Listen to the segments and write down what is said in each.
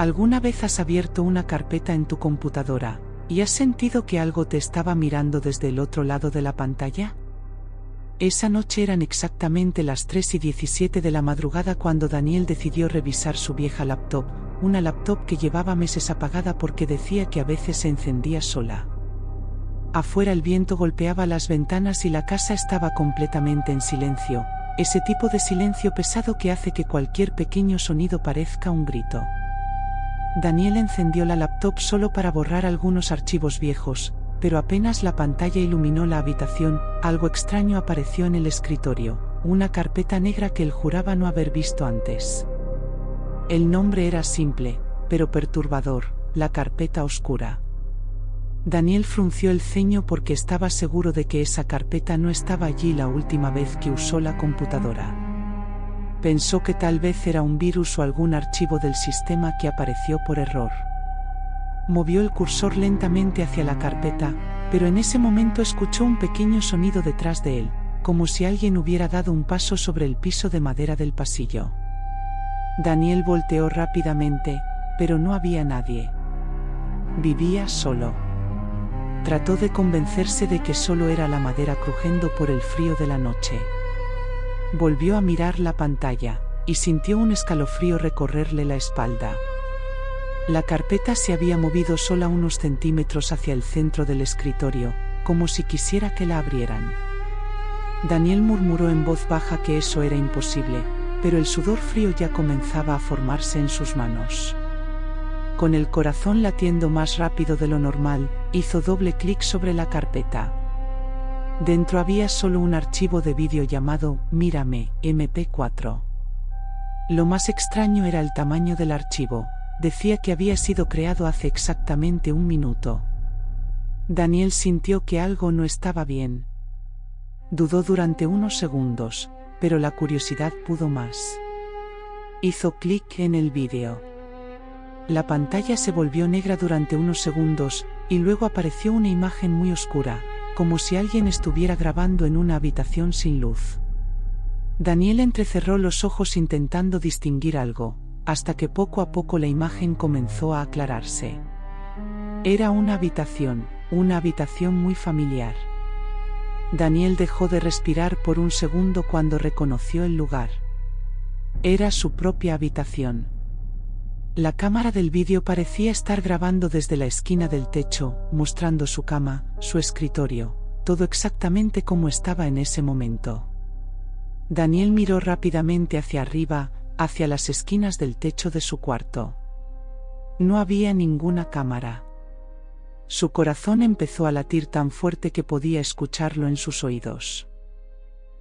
¿Alguna vez has abierto una carpeta en tu computadora y has sentido que algo te estaba mirando desde el otro lado de la pantalla? Esa noche eran exactamente las 3:17 de la madrugada cuando Daniel decidió revisar su vieja laptop, una laptop que llevaba meses apagada porque decía que a veces se encendía sola. Afuera el viento golpeaba las ventanas y la casa estaba completamente en silencio, ese tipo de silencio pesado que hace que cualquier pequeño sonido parezca un grito. Daniel encendió la laptop solo para borrar algunos archivos viejos, pero apenas la pantalla iluminó la habitación, algo extraño apareció en el escritorio, una carpeta negra que él juraba no haber visto antes. El nombre era simple, pero perturbador, la carpeta oscura. Daniel frunció el ceño porque estaba seguro de que esa carpeta no estaba allí la última vez que usó la computadora. Pensó que tal vez era un virus o algún archivo del sistema que apareció por error. Movió el cursor lentamente hacia la carpeta, pero en ese momento escuchó un pequeño sonido detrás de él, como si alguien hubiera dado un paso sobre el piso de madera del pasillo. Daniel volteó rápidamente, pero no había nadie. Vivía solo. Trató de convencerse de que solo era la madera crujiendo por el frío de la noche. Volvió a mirar la pantalla, y sintió un escalofrío recorrerle la espalda. La carpeta se había movido sola unos centímetros hacia el centro del escritorio, como si quisiera que la abrieran. Daniel murmuró en voz baja que eso era imposible, pero el sudor frío ya comenzaba a formarse en sus manos. Con el corazón latiendo más rápido de lo normal, hizo doble clic sobre la carpeta. Dentro había solo un archivo de vídeo llamado Mírame, MP4. Lo más extraño era el tamaño del archivo, decía que había sido creado hace exactamente 1 minuto. Daniel sintió que algo no estaba bien. Dudó durante unos segundos, pero la curiosidad pudo más. Hizo clic en el vídeo. La pantalla se volvió negra durante unos segundos, y luego apareció una imagen muy oscura, como si alguien estuviera grabando en una habitación sin luz. Daniel entrecerró los ojos intentando distinguir algo, hasta que poco a poco la imagen comenzó a aclararse. Era una habitación muy familiar. Daniel dejó de respirar por un segundo cuando reconoció el lugar. Era su propia habitación. La cámara del vídeo parecía estar grabando desde la esquina del techo, mostrando su cama, su escritorio, todo exactamente como estaba en ese momento. Daniel miró rápidamente hacia arriba, hacia las esquinas del techo de su cuarto. No había ninguna cámara. Su corazón empezó a latir tan fuerte que podía escucharlo en sus oídos.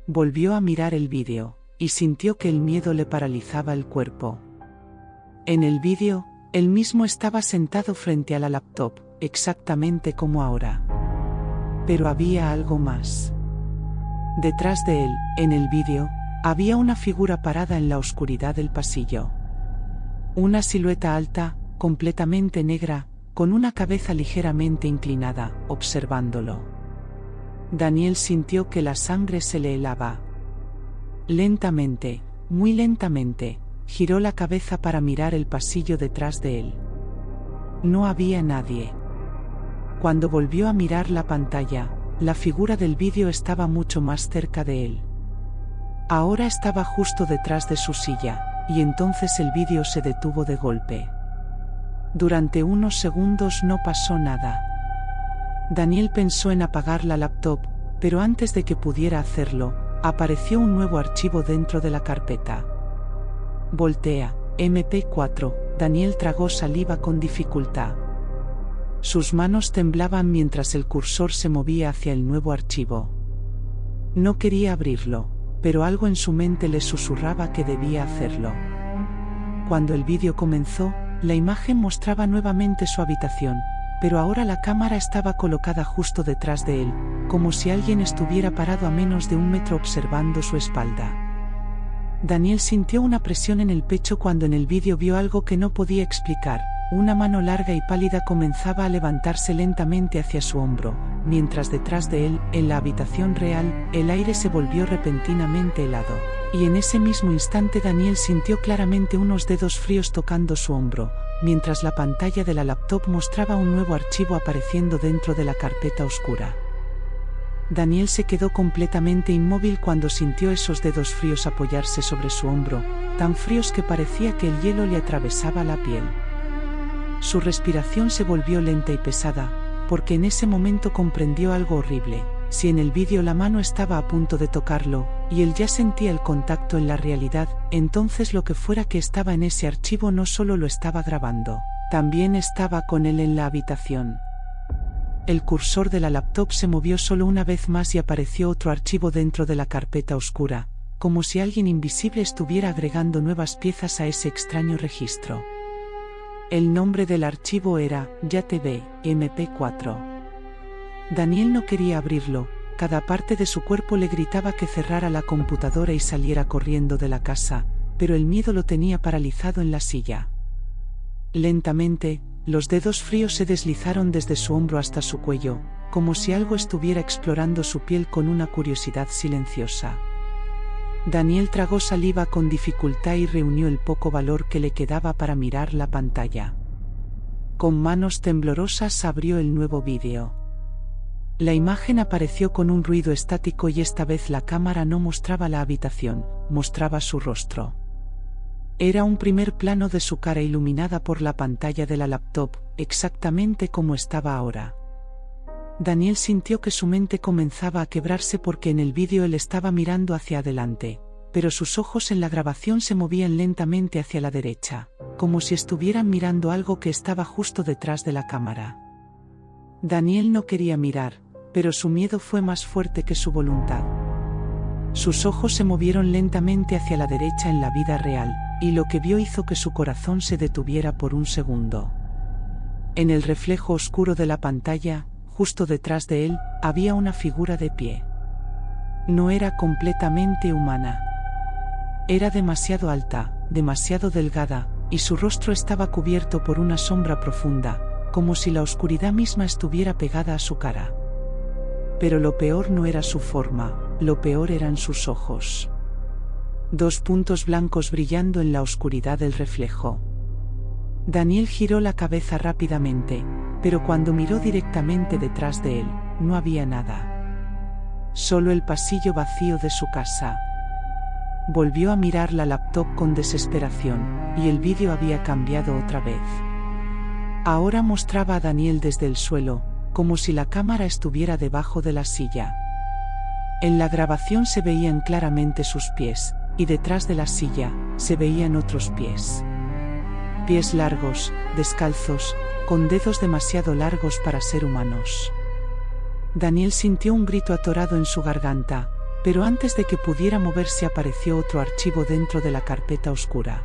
Volvió a mirar el vídeo, y sintió que el miedo le paralizaba el cuerpo. En el vídeo, él mismo estaba sentado frente a la laptop, exactamente como ahora. Pero había algo más. Detrás de él, en el vídeo, había una figura parada en la oscuridad del pasillo. Una silueta alta, completamente negra, con una cabeza ligeramente inclinada, observándolo. Daniel sintió que la sangre se le helaba. Lentamente, muy lentamente, giró la cabeza para mirar el pasillo detrás de él. No había nadie. Cuando volvió a mirar la pantalla, la figura del vídeo estaba mucho más cerca de él. Ahora estaba justo detrás de su silla, y entonces el vídeo se detuvo de golpe. Durante unos segundos no pasó nada. Daniel pensó en apagar la laptop, pero antes de que pudiera hacerlo, apareció un nuevo archivo dentro de la carpeta. Voltea, MP4, Daniel tragó saliva con dificultad. Sus manos temblaban mientras el cursor se movía hacia el nuevo archivo. No quería abrirlo, pero algo en su mente le susurraba que debía hacerlo. Cuando el vídeo comenzó, la imagen mostraba nuevamente su habitación, pero ahora la cámara estaba colocada justo detrás de él, como si alguien estuviera parado a menos de 1 metro observando su espalda. Daniel sintió una presión en el pecho cuando en el vídeo vio algo que no podía explicar. Una mano larga y pálida comenzaba a levantarse lentamente hacia su hombro, mientras detrás de él, en la habitación real, el aire se volvió repentinamente helado. Y en ese mismo instante Daniel sintió claramente unos dedos fríos tocando su hombro, mientras la pantalla de la laptop mostraba un nuevo archivo apareciendo dentro de la carpeta oscura. Daniel se quedó completamente inmóvil cuando sintió esos dedos fríos apoyarse sobre su hombro, tan fríos que parecía que el hielo le atravesaba la piel. Su respiración se volvió lenta y pesada, porque en ese momento comprendió algo horrible. Si en el vídeo la mano estaba a punto de tocarlo, y él ya sentía el contacto en la realidad, entonces lo que fuera que estaba en ese archivo no solo lo estaba grabando, también estaba con él en la habitación. El cursor de la laptop se movió solo una vez más y apareció otro archivo dentro de la carpeta oscura, como si alguien invisible estuviera agregando nuevas piezas a ese extraño registro. El nombre del archivo era YaTV MP4. Daniel no quería abrirlo, cada parte de su cuerpo le gritaba que cerrara la computadora y saliera corriendo de la casa, pero el miedo lo tenía paralizado en la silla. Lentamente, los dedos fríos se deslizaron desde su hombro hasta su cuello, como si algo estuviera explorando su piel con una curiosidad silenciosa. Daniel tragó saliva con dificultad y reunió el poco valor que le quedaba para mirar la pantalla. Con manos temblorosas abrió el nuevo vídeo. La imagen apareció con un ruido estático y esta vez la cámara no mostraba la habitación, mostraba su rostro. Era un primer plano de su cara iluminada por la pantalla de la laptop, exactamente como estaba ahora. Daniel sintió que su mente comenzaba a quebrarse porque en el vídeo él estaba mirando hacia adelante, pero sus ojos en la grabación se movían lentamente hacia la derecha, como si estuvieran mirando algo que estaba justo detrás de la cámara. Daniel no quería mirar, pero su miedo fue más fuerte que su voluntad. Sus ojos se movieron lentamente hacia la derecha en la vida real, y lo que vio hizo que su corazón se detuviera por un segundo. En el reflejo oscuro de la pantalla, justo detrás de él, había una figura de pie. No era completamente humana. Era demasiado alta, demasiado delgada, y su rostro estaba cubierto por una sombra profunda, como si la oscuridad misma estuviera pegada a su cara. Pero lo peor no era su forma, lo peor eran sus ojos. Dos puntos blancos brillando en la oscuridad del reflejo. Daniel giró la cabeza rápidamente, pero cuando miró directamente detrás de él, no había nada. Solo el pasillo vacío de su casa. Volvió a mirar la laptop con desesperación, y el vídeo había cambiado otra vez. Ahora mostraba a Daniel desde el suelo, como si la cámara estuviera debajo de la silla. En la grabación se veían claramente sus pies, y detrás de la silla, se veían otros pies. Pies largos, descalzos, con dedos demasiado largos para ser humanos. Daniel sintió un grito atorado en su garganta, pero antes de que pudiera moverse apareció otro archivo dentro de la carpeta oscura.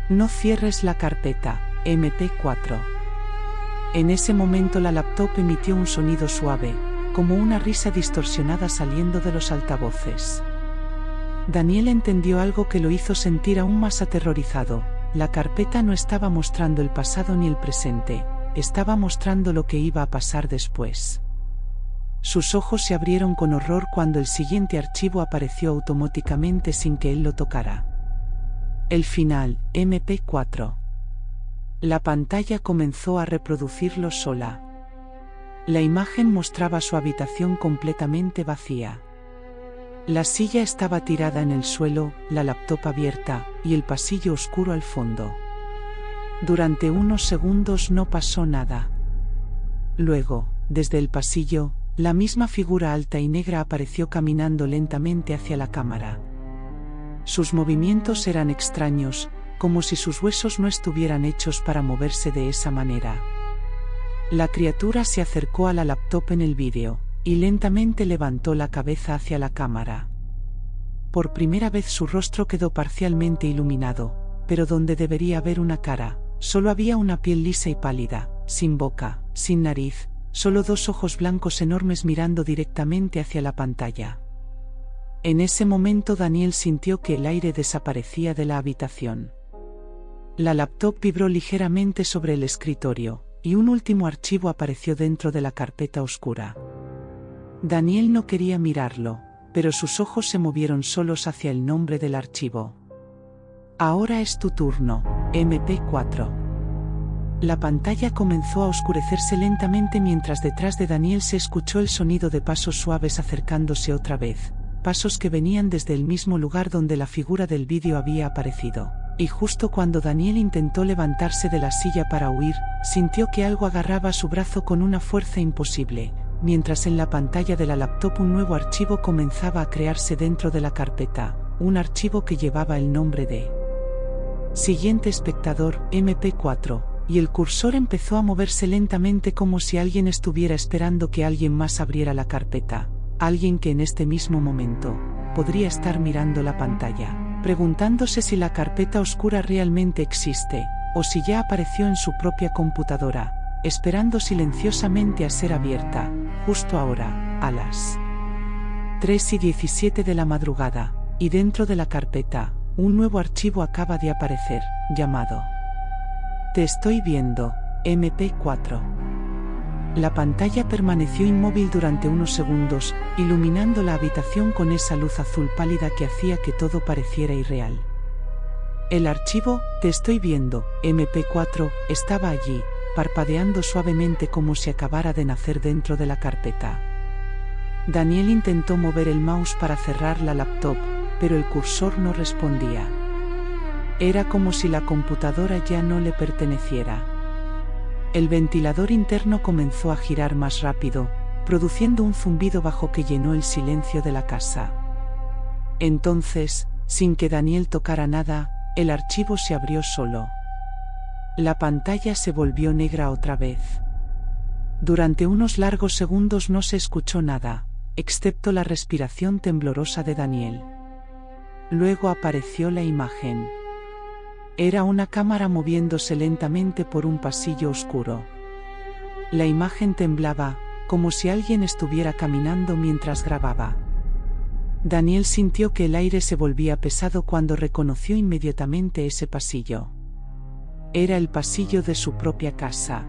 No cierres la carpeta, MP4. En ese momento la laptop emitió un sonido suave, como una risa distorsionada saliendo de los altavoces. Daniel entendió algo que lo hizo sentir aún más aterrorizado. La carpeta no estaba mostrando el pasado ni el presente, estaba mostrando lo que iba a pasar después. Sus ojos se abrieron con horror cuando el siguiente archivo apareció automáticamente sin que él lo tocara. El final, MP4. La pantalla comenzó a reproducirlo sola. La imagen mostraba su habitación completamente vacía. La silla estaba tirada en el suelo, la laptop abierta, y el pasillo oscuro al fondo. Durante unos segundos no pasó nada. Luego, desde el pasillo, la misma figura alta y negra apareció caminando lentamente hacia la cámara. Sus movimientos eran extraños, como si sus huesos no estuvieran hechos para moverse de esa manera. La criatura se acercó a la laptop en el vídeo, y lentamente levantó la cabeza hacia la cámara. Por primera vez su rostro quedó parcialmente iluminado, pero donde debería haber una cara, solo había una piel lisa y pálida, sin boca, sin nariz, solo dos ojos blancos enormes mirando directamente hacia la pantalla. En ese momento Daniel sintió que el aire desaparecía de la habitación. La laptop vibró ligeramente sobre el escritorio, y un último archivo apareció dentro de la carpeta oscura. Daniel no quería mirarlo, pero sus ojos se movieron solos hacia el nombre del archivo. Ahora es tu turno, MP4. La pantalla comenzó a oscurecerse lentamente mientras detrás de Daniel se escuchó el sonido de pasos suaves acercándose otra vez, pasos que venían desde el mismo lugar donde la figura del vídeo había aparecido. Y justo cuando Daniel intentó levantarse de la silla para huir, sintió que algo agarraba su brazo con una fuerza imposible, mientras en la pantalla de la laptop un nuevo archivo comenzaba a crearse dentro de la carpeta, un archivo que llevaba el nombre de Siguiente espectador, MP4, y el cursor empezó a moverse lentamente como si alguien estuviera esperando que alguien más abriera la carpeta, alguien que en este mismo momento podría estar mirando la pantalla, preguntándose si la carpeta oscura realmente existe, o si ya apareció en su propia computadora, esperando silenciosamente a ser abierta, justo ahora, a las 3:17 de la madrugada, y dentro de la carpeta, un nuevo archivo acaba de aparecer, llamado Te estoy viendo, MP4. La pantalla permaneció inmóvil durante unos segundos, iluminando la habitación con esa luz azul pálida que hacía que todo pareciera irreal. El archivo, Te estoy viendo, MP4, estaba allí, parpadeando suavemente como si acabara de nacer dentro de la carpeta. Daniel intentó mover el mouse para cerrar la laptop, pero el cursor no respondía. Era como si la computadora ya no le perteneciera. El ventilador interno comenzó a girar más rápido, produciendo un zumbido bajo que llenó el silencio de la casa. Entonces, sin que Daniel tocara nada, el archivo se abrió solo. La pantalla se volvió negra otra vez. Durante unos largos segundos no se escuchó nada, excepto la respiración temblorosa de Daniel. Luego apareció la imagen. Era una cámara moviéndose lentamente por un pasillo oscuro. La imagen temblaba, como si alguien estuviera caminando mientras grababa. Daniel sintió que el aire se volvía pesado cuando reconoció inmediatamente ese pasillo. Era el pasillo de su propia casa.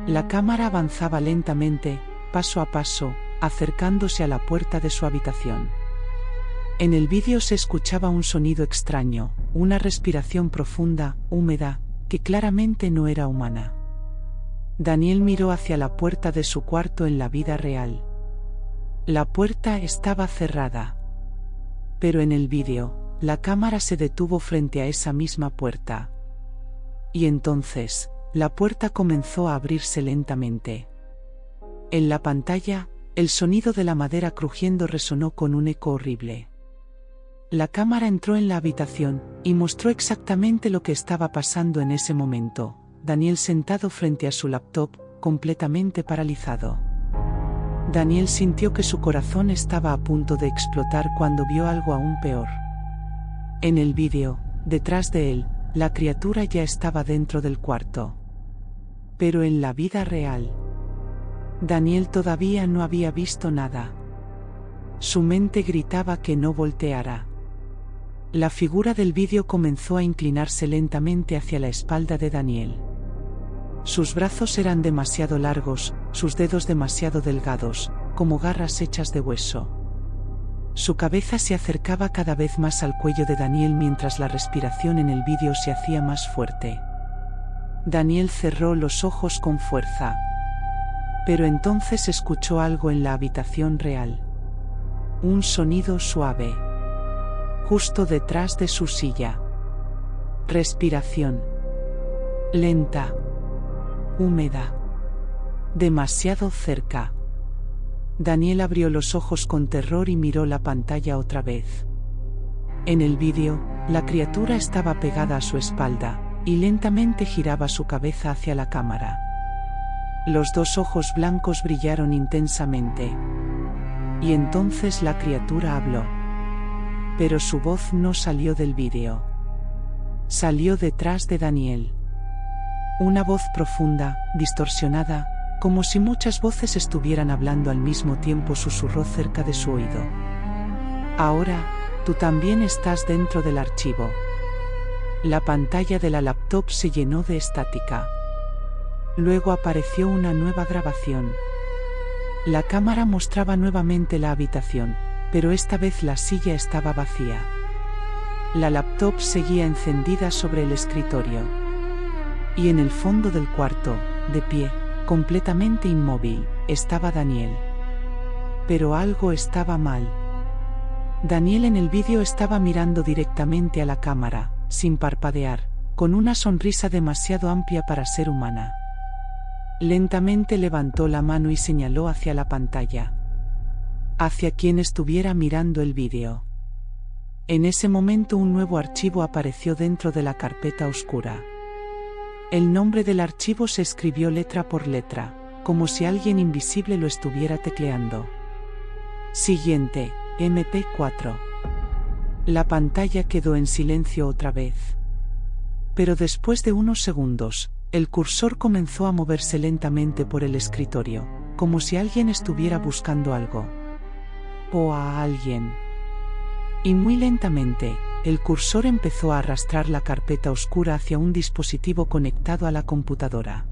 La cámara avanzaba lentamente, paso a paso, acercándose a la puerta de su habitación. En el vídeo se escuchaba un sonido extraño, una respiración profunda, húmeda, que claramente no era humana. Daniel miró hacia la puerta de su cuarto en la vida real. La puerta estaba cerrada. Pero en el vídeo, la cámara se detuvo frente a esa misma puerta. Y entonces, la puerta comenzó a abrirse lentamente. En la pantalla, el sonido de la madera crujiendo resonó con un eco horrible. La cámara entró en la habitación, y mostró exactamente lo que estaba pasando en ese momento, Daniel sentado frente a su laptop, completamente paralizado. Daniel sintió que su corazón estaba a punto de explotar cuando vio algo aún peor. En el vídeo, detrás de él, la criatura ya estaba dentro del cuarto. Pero en la vida real, Daniel todavía no había visto nada. Su mente gritaba que no volteara. La figura del vídeo comenzó a inclinarse lentamente hacia la espalda de Daniel. Sus brazos eran demasiado largos, sus dedos demasiado delgados, como garras hechas de hueso. Su cabeza se acercaba cada vez más al cuello de Daniel mientras la respiración en el vídeo se hacía más fuerte. Daniel cerró los ojos con fuerza. Pero entonces escuchó algo en la habitación real. Un sonido suave. Justo detrás de su silla. Respiración. Lenta. Húmeda. Demasiado cerca. Daniel abrió los ojos con terror y miró la pantalla otra vez. En el vídeo, la criatura estaba pegada a su espalda, y lentamente giraba su cabeza hacia la cámara. Los dos ojos blancos brillaron intensamente. Y entonces la criatura habló. Pero su voz no salió del vídeo. Salió detrás de Daniel. Una voz profunda, distorsionada, como si muchas voces estuvieran hablando al mismo tiempo, susurró cerca de su oído. Ahora, tú también estás dentro del archivo. La pantalla de la laptop se llenó de estática. Luego apareció una nueva grabación. La cámara mostraba nuevamente la habitación, pero esta vez la silla estaba vacía. La laptop seguía encendida sobre el escritorio. Y en el fondo del cuarto, de pie, completamente inmóvil, estaba Daniel. Pero algo estaba mal. Daniel en el vídeo estaba mirando directamente a la cámara, sin parpadear, con una sonrisa demasiado amplia para ser humana. Lentamente levantó la mano y señaló hacia la pantalla. Hacia quien estuviera mirando el vídeo. En ese momento un nuevo archivo apareció dentro de la carpeta oscura. El nombre del archivo se escribió letra por letra, como si alguien invisible lo estuviera tecleando. Siguiente, MP4. La pantalla quedó en silencio otra vez. Pero después de unos segundos, el cursor comenzó a moverse lentamente por el escritorio, como si alguien estuviera buscando algo. O a alguien. Y muy lentamente, el cursor empezó a arrastrar la carpeta oscura hacia un dispositivo conectado a la computadora.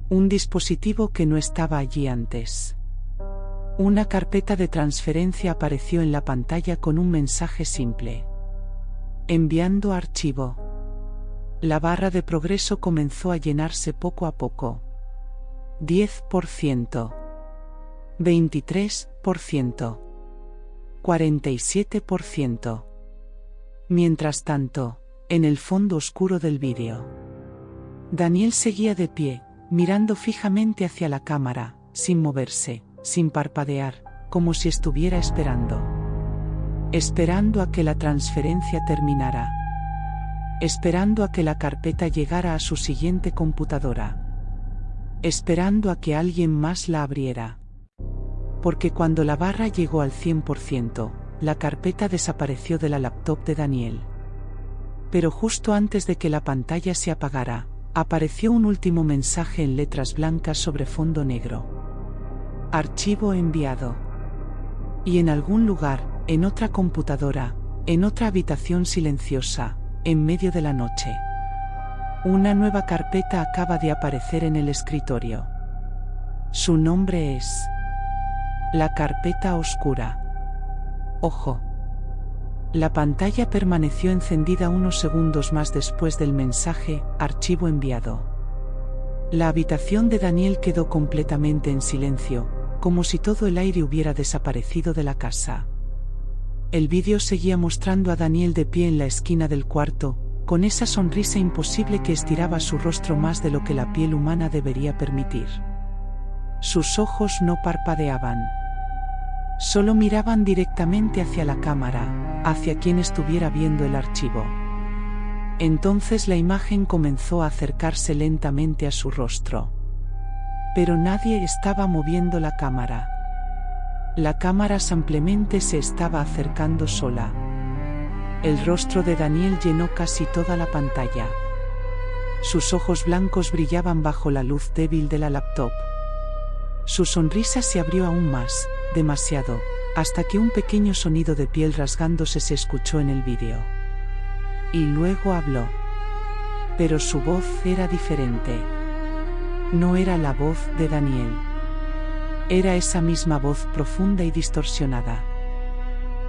Un dispositivo que no estaba allí antes. Una carpeta de transferencia apareció en la pantalla con un mensaje simple. Enviando archivo. La barra de progreso comenzó a llenarse poco a poco. 10%. 23%. 47%. Mientras tanto, en el fondo oscuro del vídeo, Daniel seguía de pie, mirando fijamente hacia la cámara, sin moverse, sin parpadear, como si estuviera esperando. Esperando a que la transferencia terminara. Esperando a que la carpeta llegara a su siguiente computadora. Esperando a que alguien más la abriera. Porque cuando la barra llegó al 100%, la carpeta desapareció de la laptop de Daniel. Pero justo antes de que la pantalla se apagara, apareció un último mensaje en letras blancas sobre fondo negro. Archivo enviado. Y en algún lugar, en otra computadora, en otra habitación silenciosa, en medio de la noche, una nueva carpeta acaba de aparecer en el escritorio. Su nombre es... La carpeta oscura. Ojo. La pantalla permaneció encendida unos segundos más después del mensaje, archivo enviado. La habitación de Daniel quedó completamente en silencio, como si todo el aire hubiera desaparecido de la casa. El vídeo seguía mostrando a Daniel de pie en la esquina del cuarto, con esa sonrisa imposible que estiraba su rostro más de lo que la piel humana debería permitir. Sus ojos no parpadeaban. Solo miraban directamente hacia la cámara, hacia quien estuviera viendo el archivo. Entonces la imagen comenzó a acercarse lentamente a su rostro. Pero nadie estaba moviendo la cámara. La cámara simplemente se estaba acercando sola. El rostro de Daniel llenó casi toda la pantalla. Sus ojos blancos brillaban bajo la luz débil de la laptop. Su sonrisa se abrió aún más, demasiado, hasta que un pequeño sonido de piel rasgándose se escuchó en el vídeo. Y luego habló. Pero su voz era diferente. No era la voz de Daniel. Era esa misma voz profunda y distorsionada.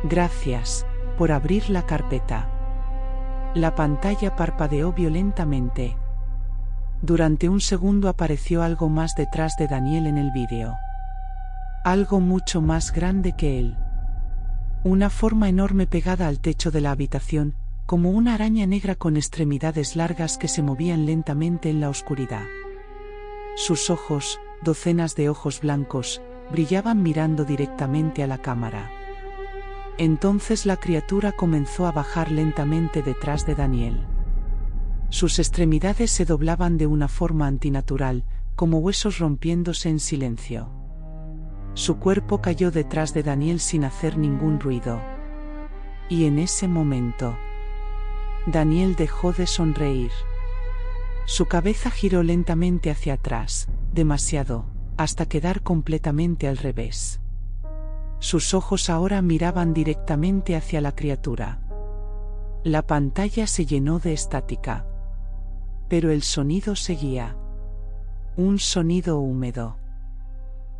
Gracias por abrir la carpeta. La pantalla parpadeó violentamente. Durante un segundo apareció algo más detrás de Daniel en el vídeo. Algo mucho más grande que él. Una forma enorme pegada al techo de la habitación, como una araña negra con extremidades largas que se movían lentamente en la oscuridad. Sus ojos, docenas de ojos blancos, brillaban mirando directamente a la cámara. Entonces la criatura comenzó a bajar lentamente detrás de Daniel. Sus extremidades se doblaban de una forma antinatural, como huesos rompiéndose en silencio. Su cuerpo cayó detrás de Daniel sin hacer ningún ruido. Y en ese momento, Daniel dejó de sonreír. Su cabeza giró lentamente hacia atrás, demasiado, hasta quedar completamente al revés. Sus ojos ahora miraban directamente hacia la criatura. La pantalla se llenó de estática. Pero el sonido seguía. Un sonido húmedo.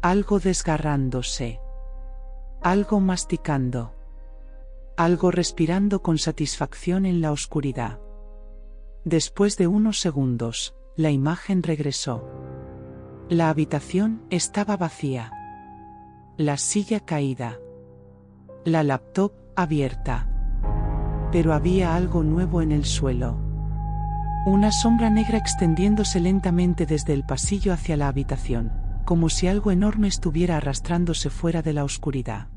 Algo desgarrándose. Algo masticando. Algo respirando con satisfacción en la oscuridad. Después de unos segundos, la imagen regresó. La habitación estaba vacía. La silla caída. La laptop abierta. Pero había algo nuevo en el suelo. Una sombra negra extendiéndose lentamente desde el pasillo hacia la habitación, como si algo enorme estuviera arrastrándose fuera de la oscuridad.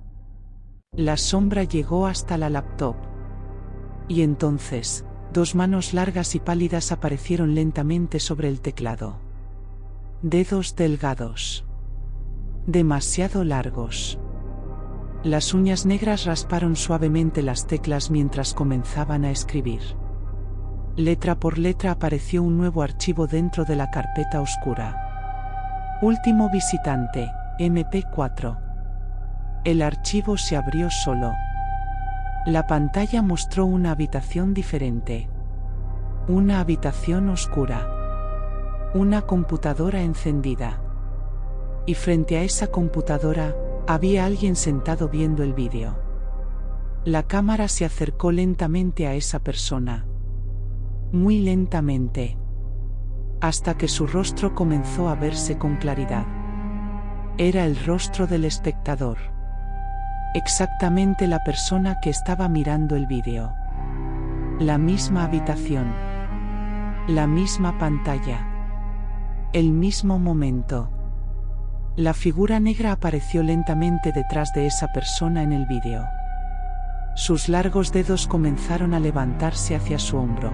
La sombra llegó hasta la laptop. Y entonces, dos manos largas y pálidas aparecieron lentamente sobre el teclado. Dedos delgados. Demasiado largos. Las uñas negras rasparon suavemente las teclas mientras comenzaban a escribir. Letra por letra apareció un nuevo archivo dentro de la carpeta oscura. Último visitante, MP4. El archivo se abrió solo. La pantalla mostró una habitación diferente. Una habitación oscura. Una computadora encendida. Y frente a esa computadora, había alguien sentado viendo el vídeo. La cámara se acercó lentamente a esa persona. Muy lentamente. Hasta que su rostro comenzó a verse con claridad. Era el rostro del espectador. Exactamente la persona que estaba mirando el vídeo. La misma habitación. La misma pantalla. El mismo momento. La figura negra apareció lentamente detrás de esa persona en el vídeo. Sus largos dedos comenzaron a levantarse hacia su hombro.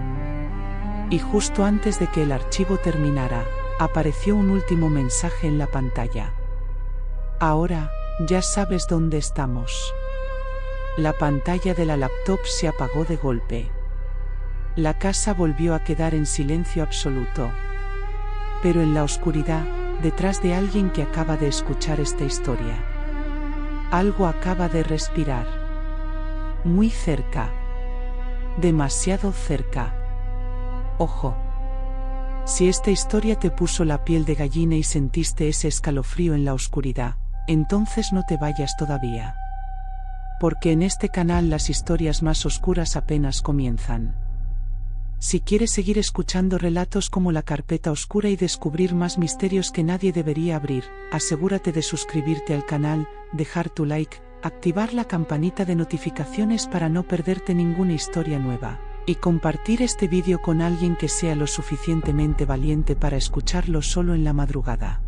Y justo antes de que el archivo terminara, apareció un último mensaje en la pantalla. Ahora, ya sabes dónde estamos. La pantalla de la laptop se apagó de golpe. La casa volvió a quedar en silencio absoluto. Pero en la oscuridad, detrás de alguien que acaba de escuchar esta historia. Algo acaba de respirar. Muy cerca. Demasiado cerca. Ojo. Si esta historia te puso la piel de gallina y sentiste ese escalofrío en la oscuridad, entonces no te vayas todavía. Porque en este canal las historias más oscuras apenas comienzan. Si quieres seguir escuchando relatos como La Carpeta Oscura y descubrir más misterios que nadie debería abrir, asegúrate de suscribirte al canal, dejar tu like, activar la campanita de notificaciones para no perderte ninguna historia nueva, y compartir este vídeo con alguien que sea lo suficientemente valiente para escucharlo solo en la madrugada.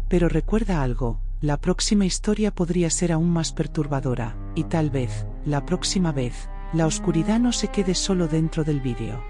Pero recuerda algo, la próxima historia podría ser aún más perturbadora, y tal vez, la próxima vez, la oscuridad no se quede solo dentro del vídeo.